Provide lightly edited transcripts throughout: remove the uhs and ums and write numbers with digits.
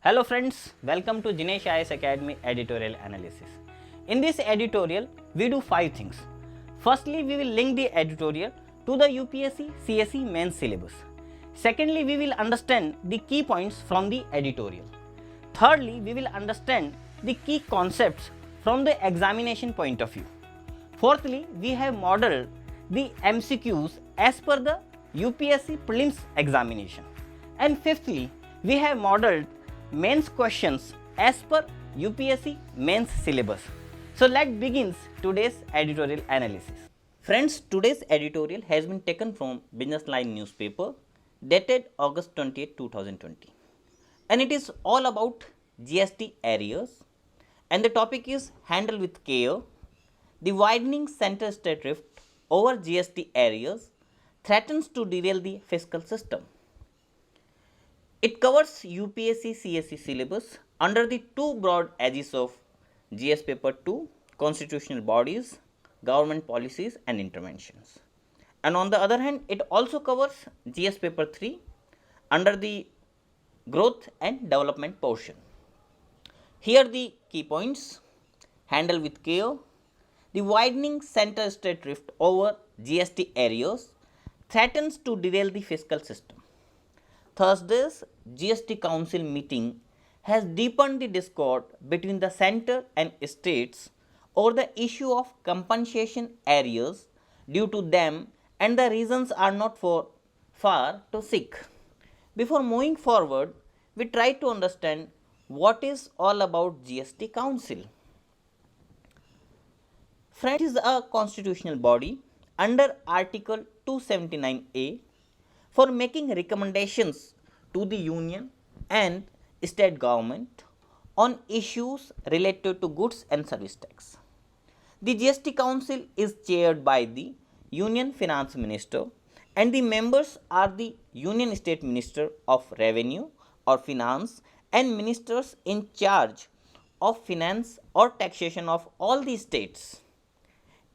Hello friends, welcome to Jinesh IS Academy editorial analysis. In this editorial, we do 5 things. Firstly, we will link the editorial to the UPSC CSE mains syllabus. Secondly, we will understand the key points from the editorial. Thirdly, we will understand the key concepts from the examination point of view. Fourthly, we have modeled the MCQs as per the UPSC prelims examination. And fifthly, we have modeled mains questions as per UPSC mains syllabus. So let's begin today's editorial analysis. Friends, today's editorial has been taken from Business Line newspaper dated August 28, 2020. And it is all about GST arrears, and the topic is handle with care. The widening center-state rift over GST arrears threatens to derail the fiscal system. It covers UPSC CSE syllabus under the two broad edges of GS paper 2, constitutional bodies, government policies and interventions. And on the other hand, it also covers GS paper 3 under the growth and development portion. Here the key points: handle with care, the widening center-state rift over GST arrears threatens to derail the fiscal system. Thursday's GST Council meeting has deepened the discord between the centre and states over the issue of compensation arrears due to them, and the reasons are not far to seek. Before moving forward, we try to understand what is all about GST Council. Friends, it is a constitutional body under Article 279A for making recommendations to the union and state government on issues related to goods and service tax. The GST Council is chaired by the Union Finance Minister, and the members are the Union State Minister of Revenue or Finance and ministers in charge of finance or taxation of all the states.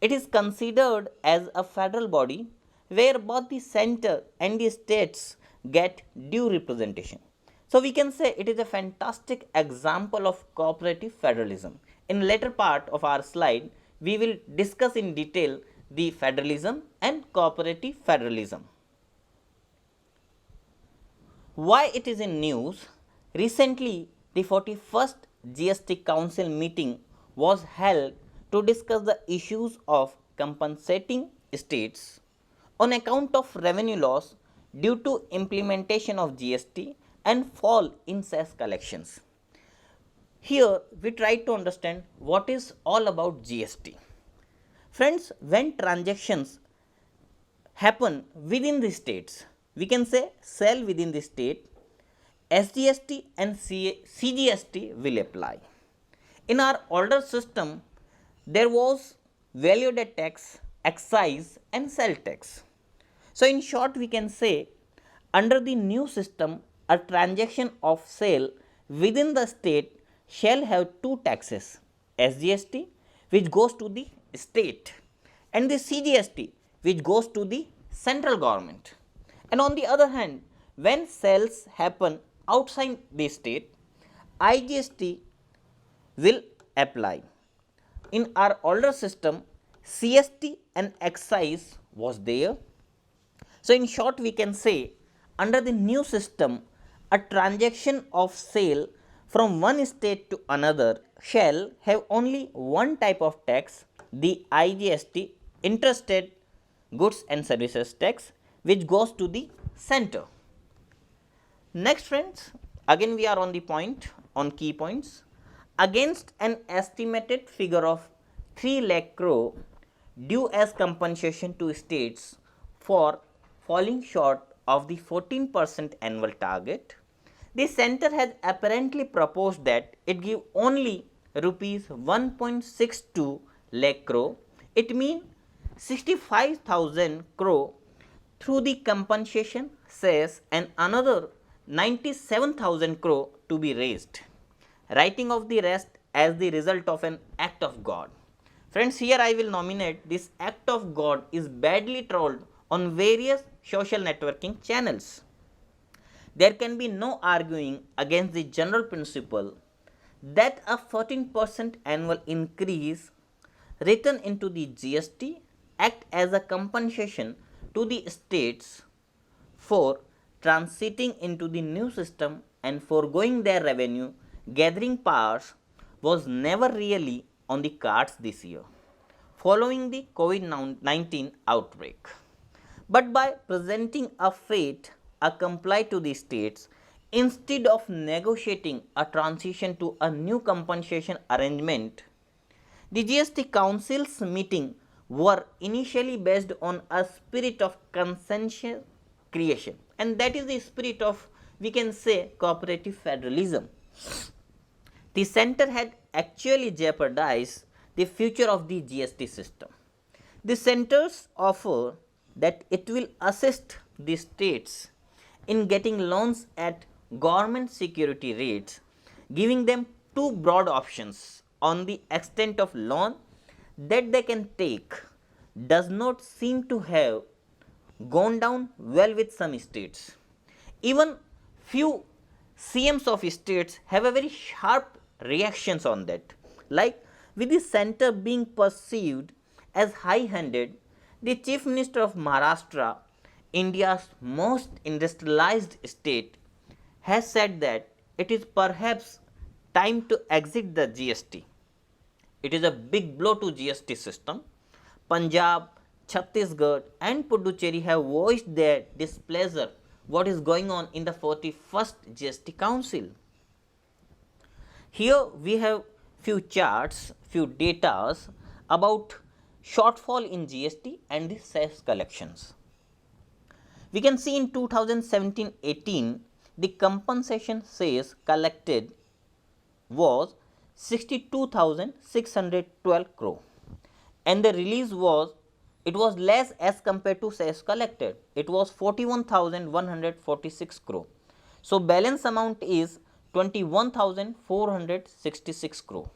It is considered as a federal body where both the center and the states get due representation. So we can say it is a fantastic example of cooperative federalism. In later part of our slide, we will discuss in detail the federalism and cooperative federalism. Why it is in news? Recently, the 41st GST Council meeting was held to discuss the issues of compensating states on account of revenue loss due to implementation of GST and fall in cess collections. Here we try to understand what is all about GST. Friends, when transactions happen within the states, we can say sell within the state, SGST and CGST will apply. In our older system, there was value added tax, excise and sale tax. So in short, we can say under the new system, a transaction of sale within the state shall have two taxes: SGST, which goes to the state, and the CGST, which goes to the central government. And on the other hand, when sales happen outside the state, IGST will apply. In our older system, CST and excise was there. So in short, we can say under the new system, a transaction of sale from one state to another shall have only one type of tax, the IGST, interstate goods and services tax, which goes to the center. Next friends, again we are on the point, on key points. Against an estimated figure of 3 lakh crore due as compensation to states for falling short of the 14% annual target, the center has apparently proposed that it give only rupees 1.62 lakh crore, it means 65,000 crore through the compensation cess and another 97,000 crore to be raised, writing of the rest as the result of an act of God. Friends, here I will nominate this act of God is badly trolled on various social networking channels. there can be no arguing against the general principle that a 14% annual increase written into the GST act as a compensation to the states for transiting into the new system and foregoing their revenue gathering powers was never really on the cards this year following the COVID 19 outbreak. But by presenting a fate a comply to the states instead of negotiating a transition to a new compensation arrangement, the GST Council's meeting were initially based on a spirit of consensus creation, and that is the spirit of, we can say, cooperative federalism. The center had actually jeopardized the future of the GST system. The centers offer that it will assist the states in getting loans at government security rates, giving them two broad options on the extent of loan that they can take does not seem to have gone down well with some states. Even few CMs of states have a very sharp reactions on that. Like with the center being perceived as high-handed, the Chief Minister of Maharashtra, India's most industrialized state, has said that it is perhaps time to exit the GST. It is a big blow to GST system. Punjab, Chhattisgarh and Puducherry have voiced their displeasure what is going on in the 41st GST Council. Here we have few charts, few datas about shortfall in GST and the cess collections. We can see in 2017-18 the compensation cess collected was 62,612 crore and the release was, it was less as compared to cess collected, it was 41,146 crore. So balance amount is 21,466 crore.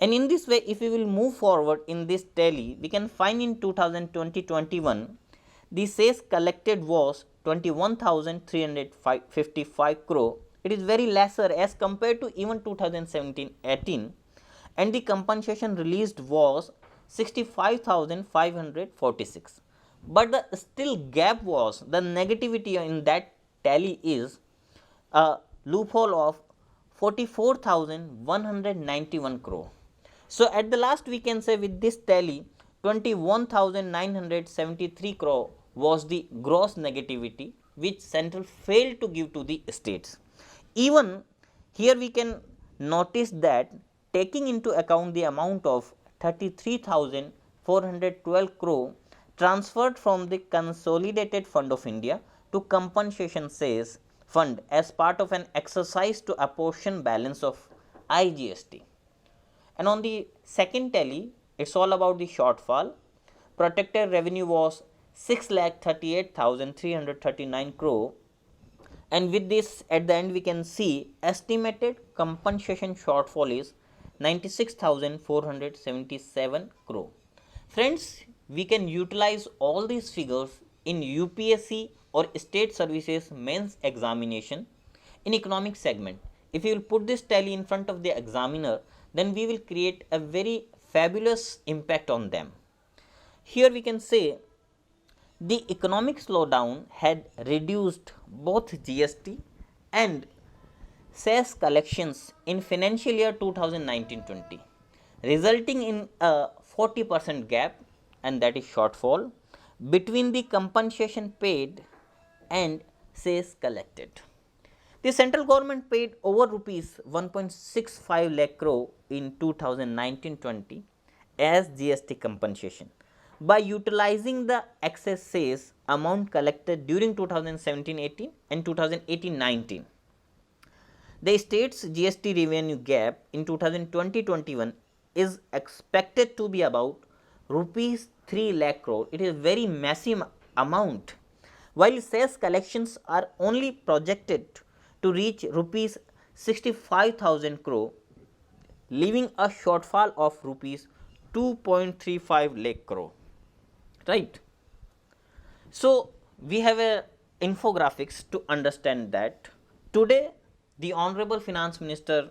And in this way, if we will move forward in this tally, we can find in 2020-21 the cess collected was 21,355 crore. It is very lesser as compared to even 2017-18 and the compensation released was 65,546. But the still gap was, the negativity in that tally is a loophole of 44,191 crore. So at the last we can say with this tally 21,973 crore was the gross negativity which central failed to give to the states. Even here we can notice that taking into account the amount of 33,412 crore transferred from the Consolidated Fund of India to compensation cess fund as part of an exercise to apportion balance of IGST. And on the second tally, it is all about the shortfall. Protected revenue was 6,38,339 crore, and with this at the end we can see estimated compensation shortfall is 96,477 crore. Friends, we can utilize all these figures in UPSC or state services mains examination in economic segment. If you will put this tally in front of the examiner, then we will create a very fabulous impact on them. Here we can say the economic slowdown had reduced both GST and cess collections in financial year 2019-20, resulting in a 40% gap, and that is shortfall between the compensation paid and cess collected. The central government paid over rupees 1.65 lakh crore in 2019-20 as GST compensation by utilizing the excess cess amount collected during 2017-18 and 2018-19. The state's GST revenue gap in 2020-21 is expected to be about rupees 3 lakh crore. It is very massive amount, while cess collections are only projected to reach rupees 65,000 crore, leaving a shortfall of rupees 2.35 lakh crore, right. So we have a infographics to understand that today the Honorable Finance Minister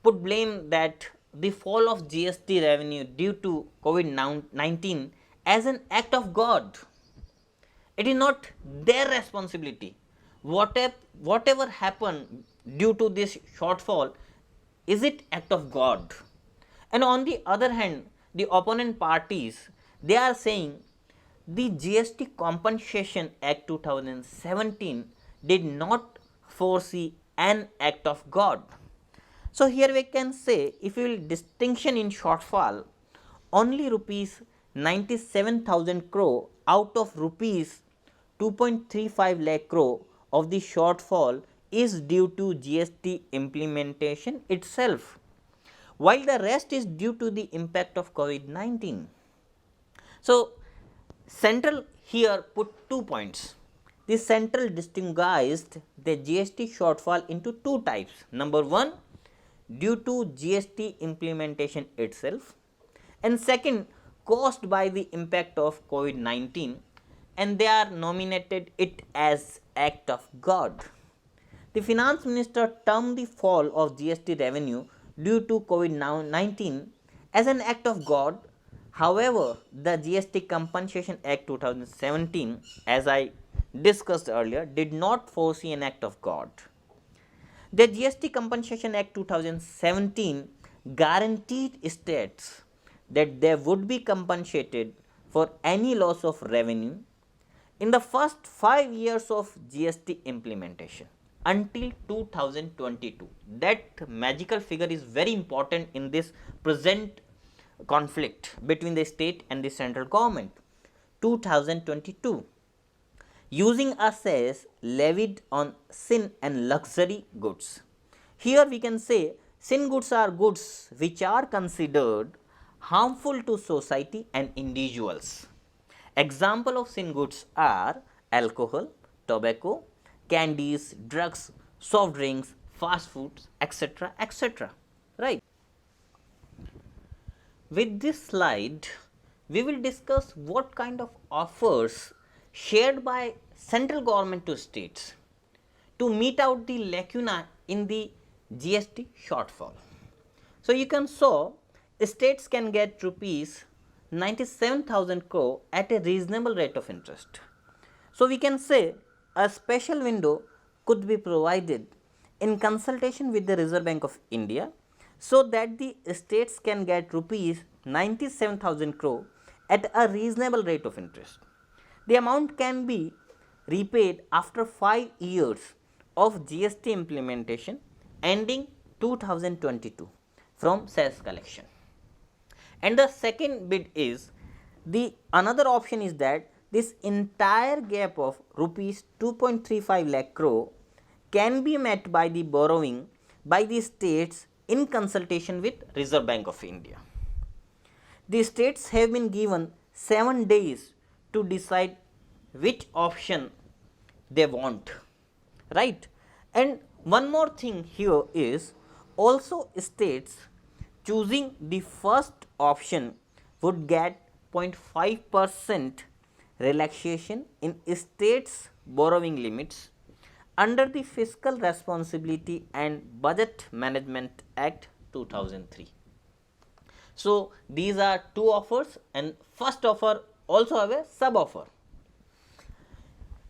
put blame that the fall of GST revenue due to COVID 19 as an act of God. It is not their responsibility. Whatever happened due to this shortfall, is it act of God? And on the other hand, the opponent parties, they are saying the GST Compensation Act 2017 did not foresee an act of God. So here we can say, if we will distinction in shortfall, only rupees 97,000 crore out of rupees 2.35 lakh crore of the shortfall is due to GST implementation itself, while the rest is due to the impact of COVID 19. So, central here put 2 points. The central distinguished the GST shortfall into 2 types. Number 1, due to GST implementation itself, and second, caused by the impact of COVID 19, and they are nominated it as act of God. The finance minister termed the fall of GST revenue due to COVID 19 as an act of God. However, the GST Compensation Act 2017, as I discussed earlier, did not foresee an act of God. The GST Compensation Act 2017 guaranteed states that they would be compensated for any loss of revenue in the first 5 years of GST implementation until 2022. That magical figure is very important in this present conflict between the state and the central government. 2022, using a cess levied on sin and luxury goods. Here we can say sin goods are goods which are considered harmful to society and individuals. Example of sin goods are alcohol, tobacco, candies, drugs, soft drinks, fast foods, etc., etc. Right. With this slide, we will discuss what kind of offers shared by central government to states to meet out the lacuna in the GST shortfall. So, you can saw states can get rupees 97,000 crore at a reasonable rate of interest. So, we can say a special window could be provided in consultation with the Reserve Bank of India, so that the states can get rupees 97,000 crore at a reasonable rate of interest. The amount can be repaid after 5 years of GST implementation ending 2022 from cess collection. And the second bit is, the another option is that this entire gap of rupees 2.35 lakh crore can be met by the borrowing by the states in consultation with Reserve Bank of India. The states have been given 7 days to decide which option they want, right? And one more thing here is, also states choosing the first option would get 0.5% relaxation in states borrowing limits under the Fiscal Responsibility and Budget Management Act 2003. So, these are 2 offers, and first offer also have a sub offer.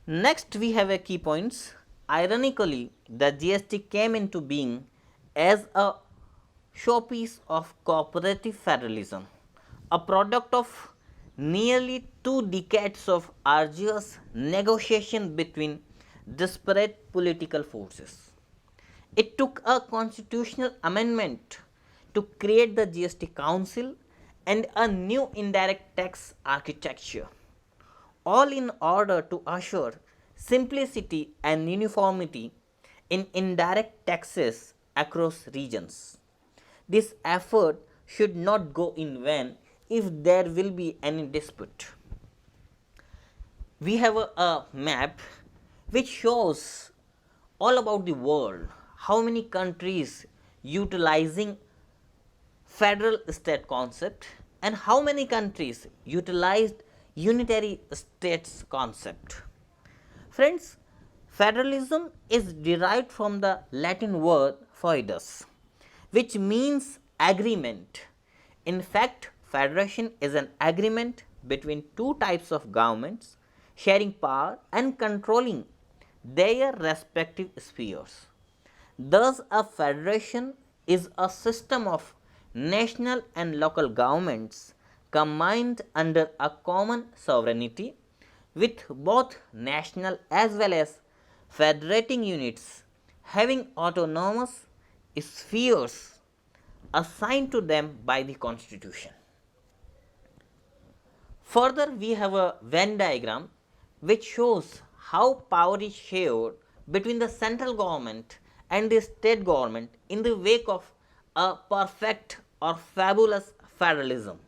Next, we have a key points. Ironically, the GST came into being as a showpiece of cooperative federalism, a product of nearly 2 decades of arduous negotiation between disparate political forces. It took a constitutional amendment to create the GST Council and a new indirect tax architecture, all in order to assure simplicity and uniformity in indirect taxes across regions. This effort should not go in vain if there will be any dispute. We have a map which shows all about the world, how many countries utilizing federal state concept and how many countries utilized unitary states concept. Friends, federalism is derived from the Latin word foedus, which means agreement. In fact, federation is an agreement between two types of governments sharing power and controlling their respective spheres. Thus, a federation is a system of national and local governments combined under a common sovereignty, with both national as well as federating units having autonomous spheres assigned to them by the constitution. Further, we have a Venn diagram which shows how power is shared between the central government and the state government in the wake of a perfect or fabulous federalism.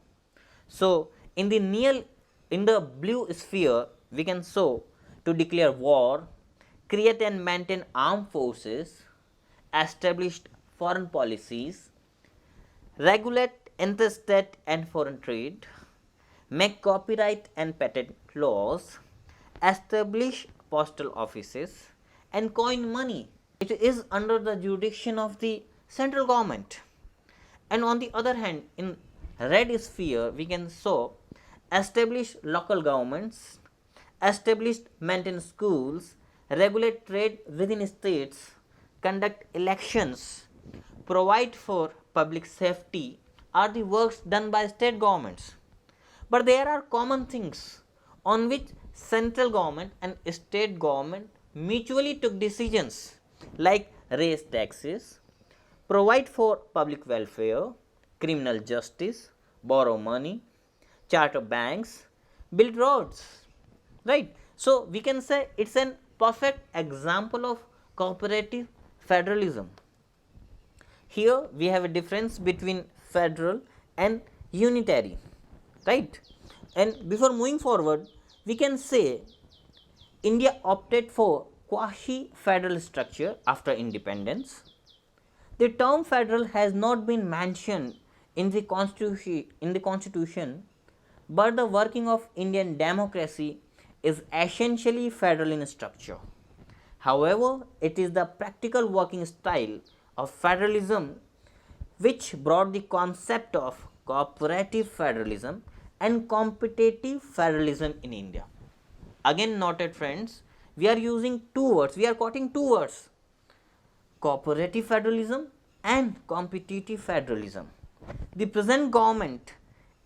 So, in the blue sphere, we can show to declare war, create and maintain armed forces, establish foreign policies, regulate interstate and foreign trade, make copyright and patent laws, establish postal offices, and coin money. It is under the jurisdiction of the central government. And on the other hand, in red sphere, we can show establish local governments, establish maintain schools, regulate trade within states, conduct elections, provide for public safety are the works done by state governments. But there are common things on which central government and state government mutually took decisions, like raise taxes, provide for public welfare, criminal justice, borrow money, charter banks, build roads, right. So, we can say it is an perfect example of cooperative federalism. Here we have a difference between federal and unitary, right. And before moving forward, we can say India opted for quasi federal structure after independence. The term federal has not been mentioned in the constitution, but the working of Indian democracy is essentially federal in structure. However, it is the practical working style of federalism which brought the concept of cooperative federalism and competitive federalism in India. Again noted friends, we are using two words, we are quoting two words, cooperative federalism and competitive federalism. The present government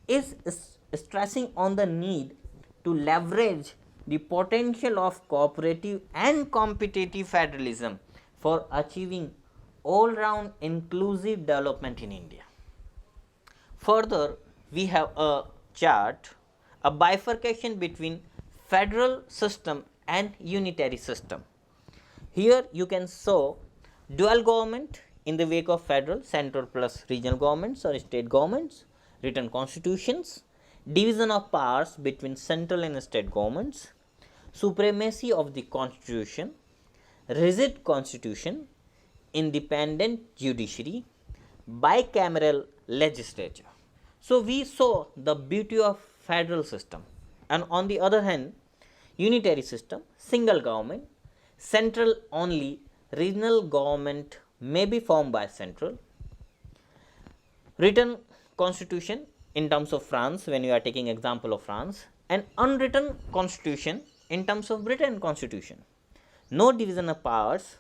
is stressing on the need to leverage the potential of cooperative and competitive federalism for achieving all-round inclusive development in India. Further, we have a chart, a bifurcation between federal system and unitary system. Here you can show dual government in the wake of federal, central plus regional governments or state governments, written constitutions, division of powers between central and state governments, supremacy of the constitution, rigid constitution, independent judiciary, bicameral legislature. So, we saw the beauty of federal system, and on the other hand unitary system, single government, central only, regional government may be formed by central, written constitution in terms of France when you are taking example of France, and unwritten constitution in terms of Britain constitution. No division of powers,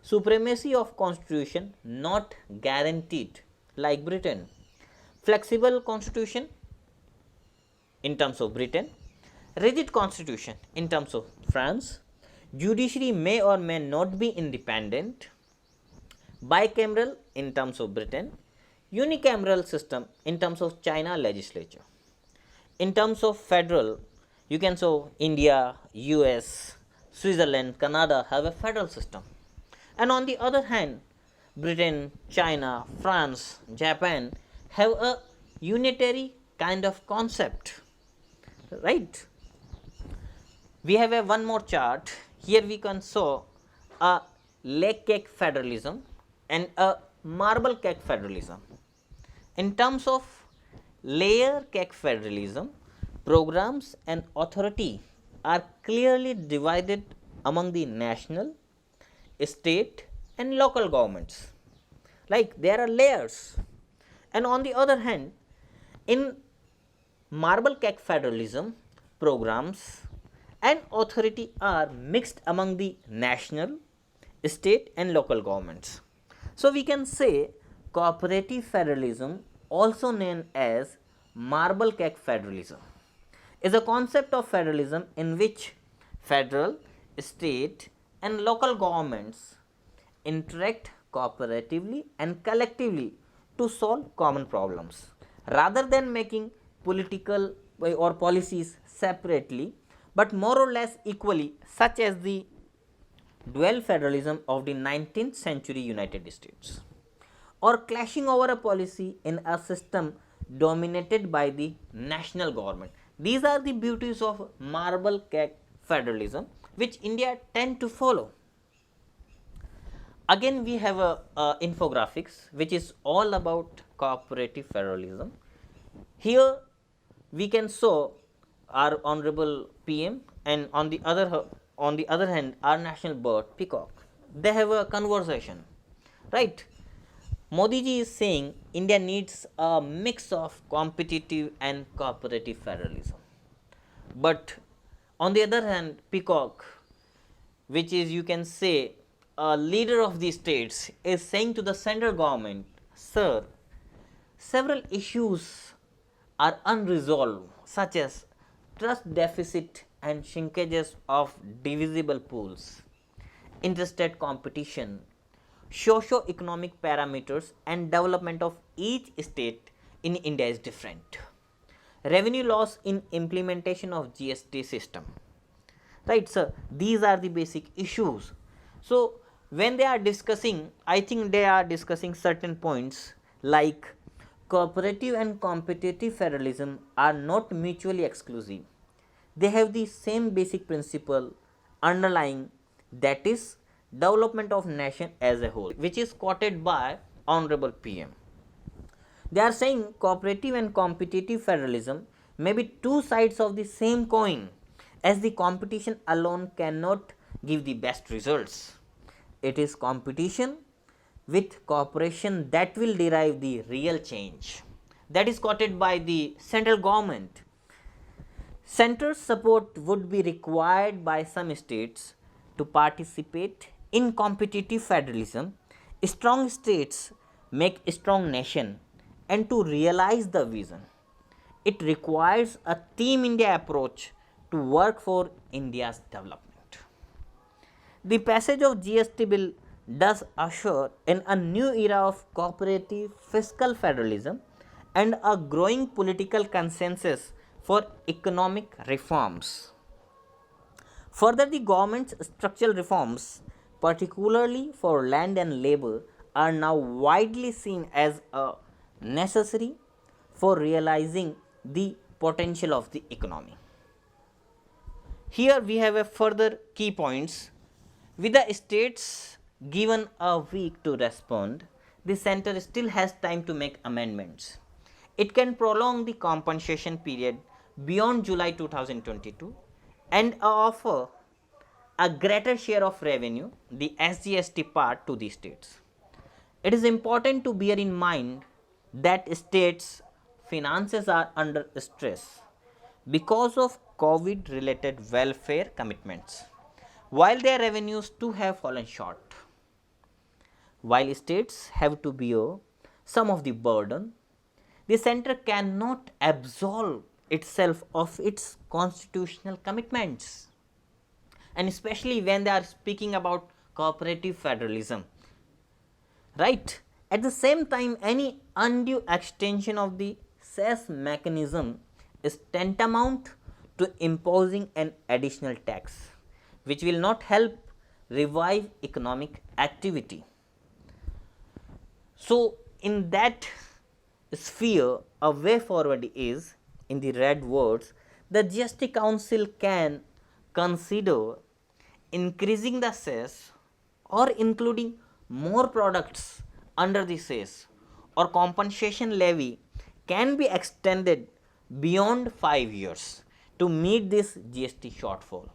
supremacy of constitution not guaranteed like Britain, flexible constitution in terms of Britain, rigid constitution in terms of France, judiciary may or may not be independent, bicameral in terms of Britain, unicameral system in terms of China legislature. In terms of federal, you can show India, US, Switzerland, Canada have a federal system, and on the other hand Britain, China, France, Japan have a unitary kind of concept, right. We have a one more chart. Here we can show a lake cake federalism and a marble cake federalism. In terms of layer cake federalism, programs and authority are clearly divided among the national, state and local governments. Like there are layers. And on the other hand, in marble cake federalism, programs and authority are mixed among the national, state and local governments. So we can say cooperative federalism, also known as marble cake federalism, is a concept of federalism in which federal, state and local governments interact cooperatively and collectively to solve common problems rather than making political or policies separately but more or less equally, such as the dual federalism of the 19th century United States, or clashing over a policy in a system dominated by the national government. These are the beauties of marble cake federalism which India tend to follow. Again we have a infographics which is all about cooperative federalism. Here we can show our honorable PM and on the other hand our national bird peacock. They have a conversation, right? Modi ji is saying India needs a mix of competitive and cooperative federalism. But on the other hand, Peacock, which is you can say a leader of the states, is saying to the central government, sir, several issues are unresolved, such as trust deficit and shrinkages of divisible pools, interstate competition, socio-economic parameters and development of each state in India is different. Revenue loss in implementation of GST system. Right, sir. These are the basic issues. So, when they are discussing, I think they are discussing certain points like cooperative and competitive federalism are not mutually exclusive. They have the same basic principle underlying, that is development of nation as a whole, which is quoted by honorable PM. They are saying cooperative and competitive federalism may be two sides of the same coin, as the competition alone cannot give the best results. It is competition with cooperation that will derive the real change. That is quoted by the central government. Central support would be required by some states to participate in competitive federalism. Strong states make a strong nation, and to realize the vision, it requires a Team India approach to work for India's development. The passage of GST bill does usher in a new era of cooperative fiscal federalism and a growing political consensus for economic reforms. Further, the government's structural reforms, particularly for land and labor, are now widely seen as a necessary for realizing the potential of the economy. Here we have a further key points. With the states given a week to respond, the center still has time to make amendments. It can prolong the compensation period beyond July 2022 and offer a greater share of revenue, the SGST part, to the states. It is important to bear in mind that states' finances are under stress because of COVID related welfare commitments, while their revenues too have fallen short. While states have to bear some of the burden, the center cannot absolve itself of its constitutional commitments, and especially when they are speaking about cooperative federalism. Right? At the same time, any undue extension of the cess mechanism is tantamount to imposing an additional tax, which will not help revive economic activity. So, in that sphere, a way forward is, in the red words, the GST Council can consider increasing the cess or including more products under the cess, or compensation levy can be extended beyond 5 years to meet this GST shortfall.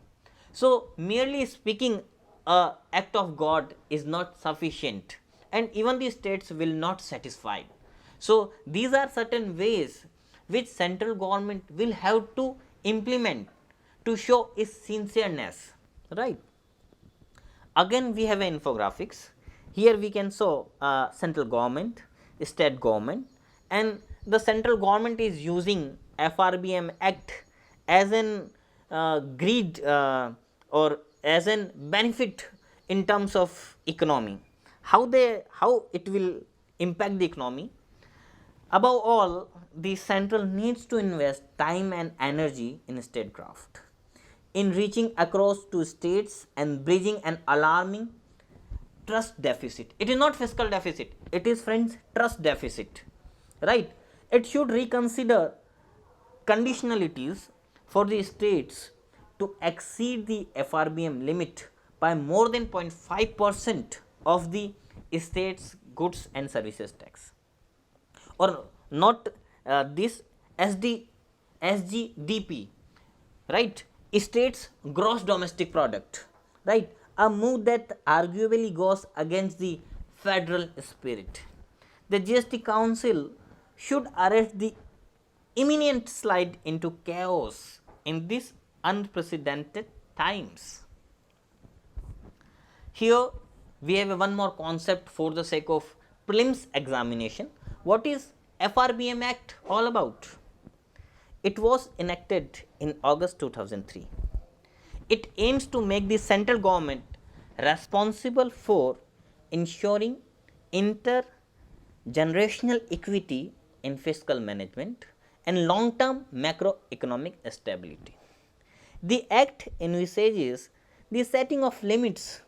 So, merely speaking a act of God is not sufficient, and even the states will not satisfy. So, these are certain ways which central government will have to implement to show its sincereness, right. Again we have an infographics. Here we can show central government, state government, and the central government is using FRBM Act as an greed or as an benefit in terms of economy. How it will impact the economy? Above all, the central needs to invest time and energy in statecraft, in reaching across to states and bridging an alarming trust deficit. It is not fiscal deficit, it is, friends, trust deficit, right. It should reconsider conditionalities for the states to exceed the FRBM limit by more than 0.5% of the state's goods and services tax, or not this SGDP, right, states gross domestic product, right, a move that arguably goes against the federal spirit. The GST Council should arrest the imminent slide into chaos in these unprecedented times. Here we have one more concept for the sake of prelims examination. What is FRBM Act all about? It was enacted in August 2003. It aims to make the central government responsible for ensuring intergenerational equity in fiscal management and long-term macroeconomic stability. The Act envisages the setting of limits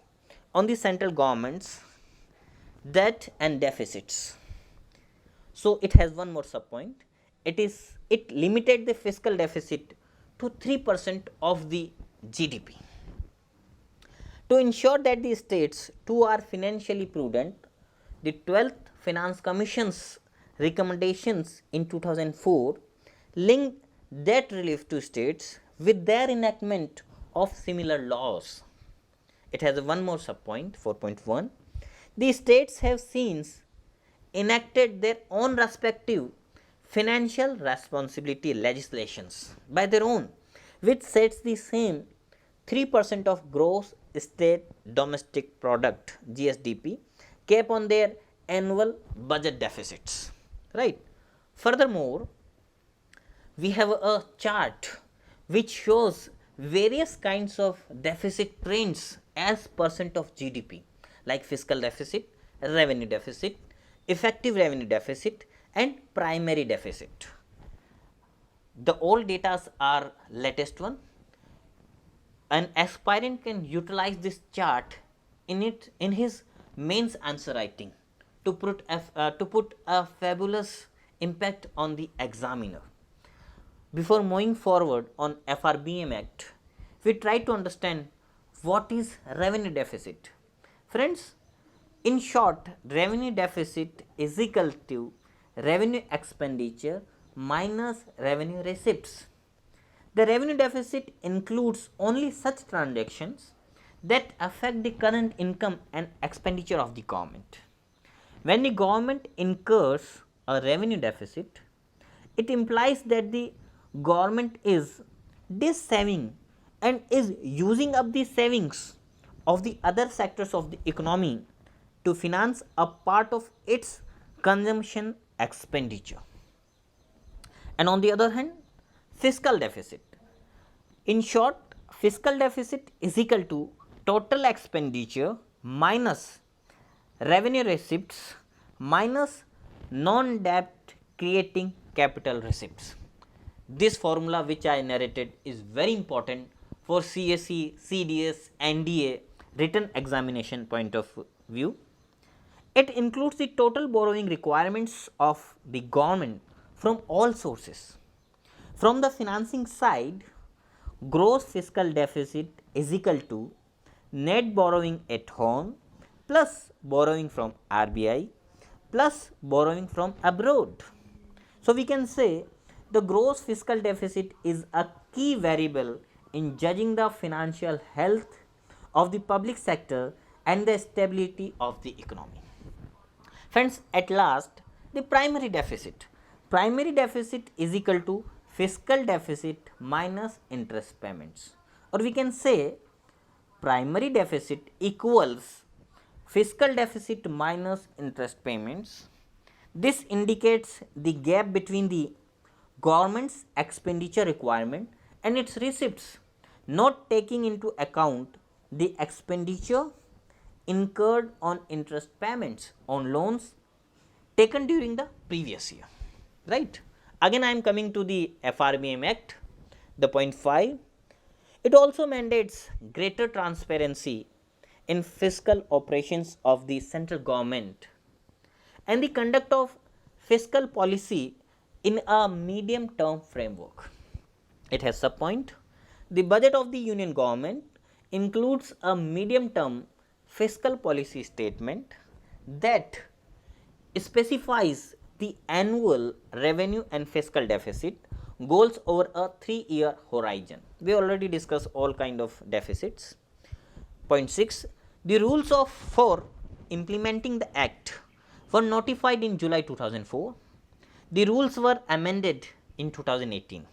on the central government's debt and deficits. So, it has one more subpoint. It limited the fiscal deficit to 3% of the GDP. To ensure that the states too are financially prudent, the 12th Finance Commission's recommendations in 2004 linked debt relief to states with their enactment of similar laws. It has one more subpoint, 4.1. The states have since enacted their own respective financial responsibility legislations by their own, which sets the same 3% of gross state domestic product GSDP cap on their annual budget deficits, right. Furthermore, we have a chart which shows various kinds of deficit trends as percent of GDP, like fiscal deficit, revenue deficit, effective revenue deficit, and primary deficit. The old data are latest one. An aspirant can utilize this chart in his mains answer writing to put a fabulous impact on the examiner. Before moving forward on FRBM Act, we try to understand what is revenue deficit. Friends, in short, revenue deficit is equal to revenue expenditure minus revenue receipts. The revenue deficit includes only such transactions that affect the current income and expenditure of the government. When the government incurs a revenue deficit, it implies that the government is dissaving and is using up the savings of the other sectors of the economy to finance a part of its consumption expenditure. And on the other hand, fiscal deficit. In short, fiscal deficit is equal to total expenditure minus revenue receipts minus non-debt creating capital receipts. This formula which I narrated is very important for CSE, CDS, NDA written examination point of view. It includes the total borrowing requirements of the government from all sources. From the financing side, gross fiscal deficit is equal to net borrowing at home plus borrowing from RBI plus borrowing from abroad. So, we can say the gross fiscal deficit is a key variable in judging the financial health of the public sector and the stability of the economy. Friends, at last, the primary deficit. Primary deficit is equal to fiscal deficit minus interest payments, or we can say primary deficit equals fiscal deficit minus interest payments. This indicates the gap between the government's expenditure requirement and its receipts, not taking into account the expenditure incurred on interest payments on loans taken during the previous year. Right. Again, I am coming to the FRBM Act, the point 5. It also mandates greater transparency in fiscal operations of the central government and the conduct of fiscal policy in a medium term framework. It has a point. The budget of the union government includes a medium term fiscal policy statement that specifies the annual revenue and fiscal deficit goals over a 3-year horizon. We already discussed all kind of deficits. Point 6. The rules for implementing the act were notified in July 2004. The rules were amended in 2018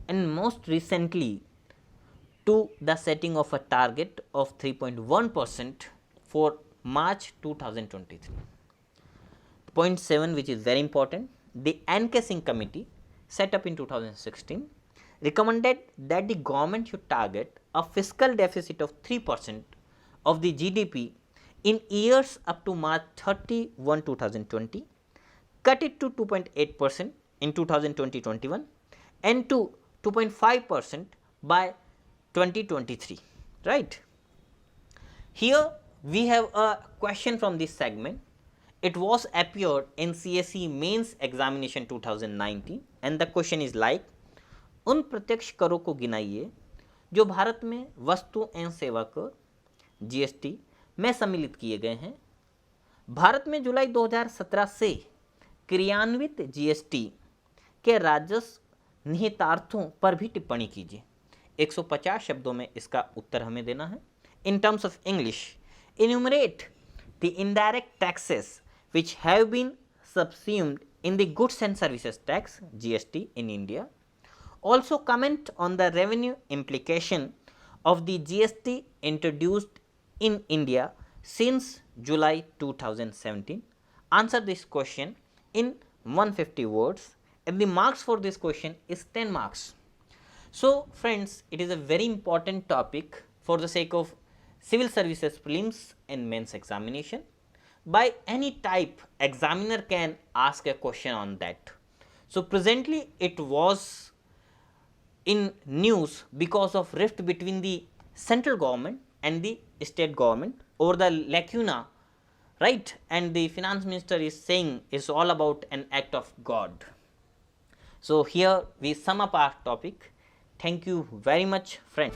and most recently to the setting of a target of 3.1% for March 2023. Point 7, which is very important, the Encaissing Committee set up in 2016 recommended that the government should target a fiscal deficit of 3% of the GDP in years up to March 31, 2020, cut it to 2.8% in 2020-21 and to 2.5% by 2023, right. Here we have a question from this segment. It was appeared in CSE Mains Examination 2019 and the question is like, उन प्रत्यक्ष करों को गिनाइए जो भारत में वस्तु एवं सेवा कर GST में सम्मिलित किए गए हैं। भारत में जुलाई 2017 से क्रियान्वित GST के राजस्व निहितार्थों पर भी टिप्पणी कीजिए। 150 शब्दों में इसका उत्तर हमें देना है। In terms of English, enumerate the indirect taxes which have been subsumed in the goods and services tax GST in India. Also comment on the revenue implication of the GST introduced in India since July 2017. Answer this question in 150 words and the marks for this question is 10 marks. So friends, it is a very important topic for the sake of civil services prelims and mains examination. By any type, examiner can ask a question on that. So presently it was in news because of rift between the central government and the state government over the lacuna, right, and the finance minister is saying it's all about an act of God. So here we sum up our topic. Thank you very much, friend.